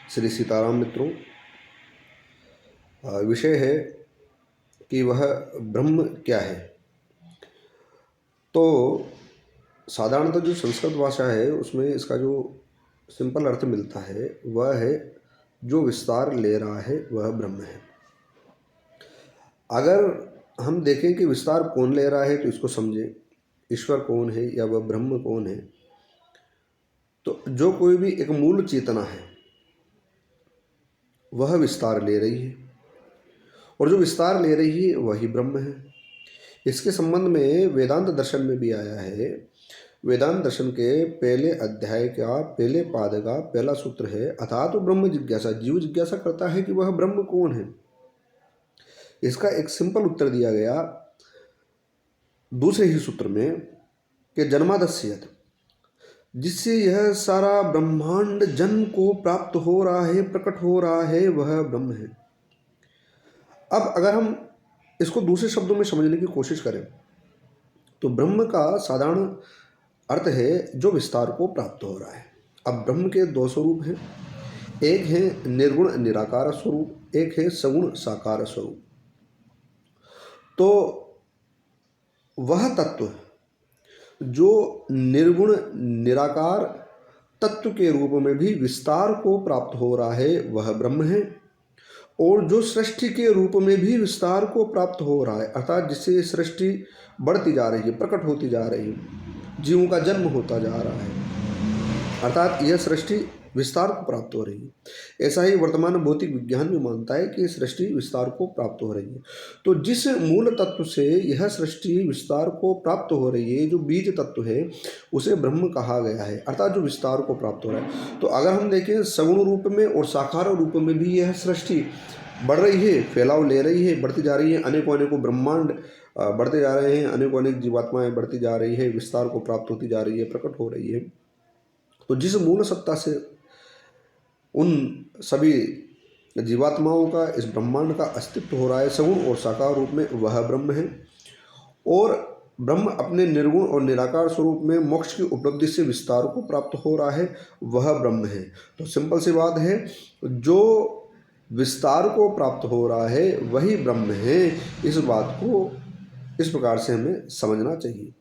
श्री सीताराम मित्रों, विषय है कि वह ब्रह्म क्या है। तो साधारणतः जो संस्कृत भाषा है उसमें इसका जो सिंपल अर्थ मिलता है वह है जो विस्तार ले रहा है वह ब्रह्म है। अगर हम देखें कि विस्तार कौन ले रहा है तो इसको समझें, ईश्वर कौन है या वह ब्रह्म कौन है। तो जो कोई भी एक मूल चेतना है वह विस्तार ले रही है, और जो विस्तार ले रही है वही ब्रह्म है। इसके संबंध में वेदांत दर्शन में भी आया है। वेदांत दर्शन के पहले अध्याय का पहले पाद का पहला सूत्र है, अथात तो ब्रह्म जिज्ञासा। जीव जिज्ञासा करता है कि वह ब्रह्म कौन है। इसका एक सिंपल उत्तर दिया गया दूसरे ही सूत्र में कि जन्मादस्यत, जिससे यह सारा ब्रह्मांड जन्म को प्राप्त हो रहा है, प्रकट हो रहा है, वह ब्रह्म है। अब अगर हम इसको दूसरे शब्दों में समझने की कोशिश करें तो ब्रह्म का साधारण अर्थ है जो विस्तार को प्राप्त हो रहा है। अब ब्रह्म के दो स्वरूप हैं, एक है निर्गुण निराकार स्वरूप, एक है सगुण साकार स्वरूप। तो वह तत्व जो निर्गुण निराकार तत्व के रूप में भी विस्तार को प्राप्त हो रहा है वह ब्रह्म है, और जो सृष्टि के रूप में भी विस्तार को प्राप्त हो रहा है, अर्थात जिससे सृष्टि बढ़ती जा रही है, प्रकट होती जा रही है, जीवों का जन्म होता जा रहा है, अर्थात यह सृष्टि विस्तार को प्राप्त हो रही है। ऐसा ही वर्तमान भौतिक विज्ञान भी मानता है कि सृष्टि विस्तार को प्राप्त हो रही है। तो जिस मूल तत्व से यह सृष्टि विस्तार को प्राप्त हो रही है, जो बीज तत्व है, उसे ब्रह्म कहा गया है, अर्थात जो विस्तार को प्राप्त हो रहा है। तो अगर हम देखें सगुण रूप में और साकार रूप में भी यह सृष्टि बढ़ रही है, फैलाव ले रही है, बढ़ती जा रही है, अनेकों अनेकों ब्रह्मांड बढ़ते जा रहे हैं, अनेकों अनेक जीवात्माएं बढ़ती जा रही है, विस्तार को प्राप्त होती जा रही है, प्रकट हो रही है। तो जिस मूल सत्ता से उन सभी जीवात्माओं का, इस ब्रह्मांड का अस्तित्व हो रहा है सगुण और साकार रूप में, वह ब्रह्म है। और ब्रह्म अपने निर्गुण और निराकार स्वरूप में मोक्ष की उपलब्धि से विस्तार को प्राप्त हो रहा है, वह ब्रह्म है। तो सिंपल सी बात है, जो विस्तार को प्राप्त हो रहा है वही ब्रह्म है। इस बात को इस प्रकार से हमें समझना चाहिए।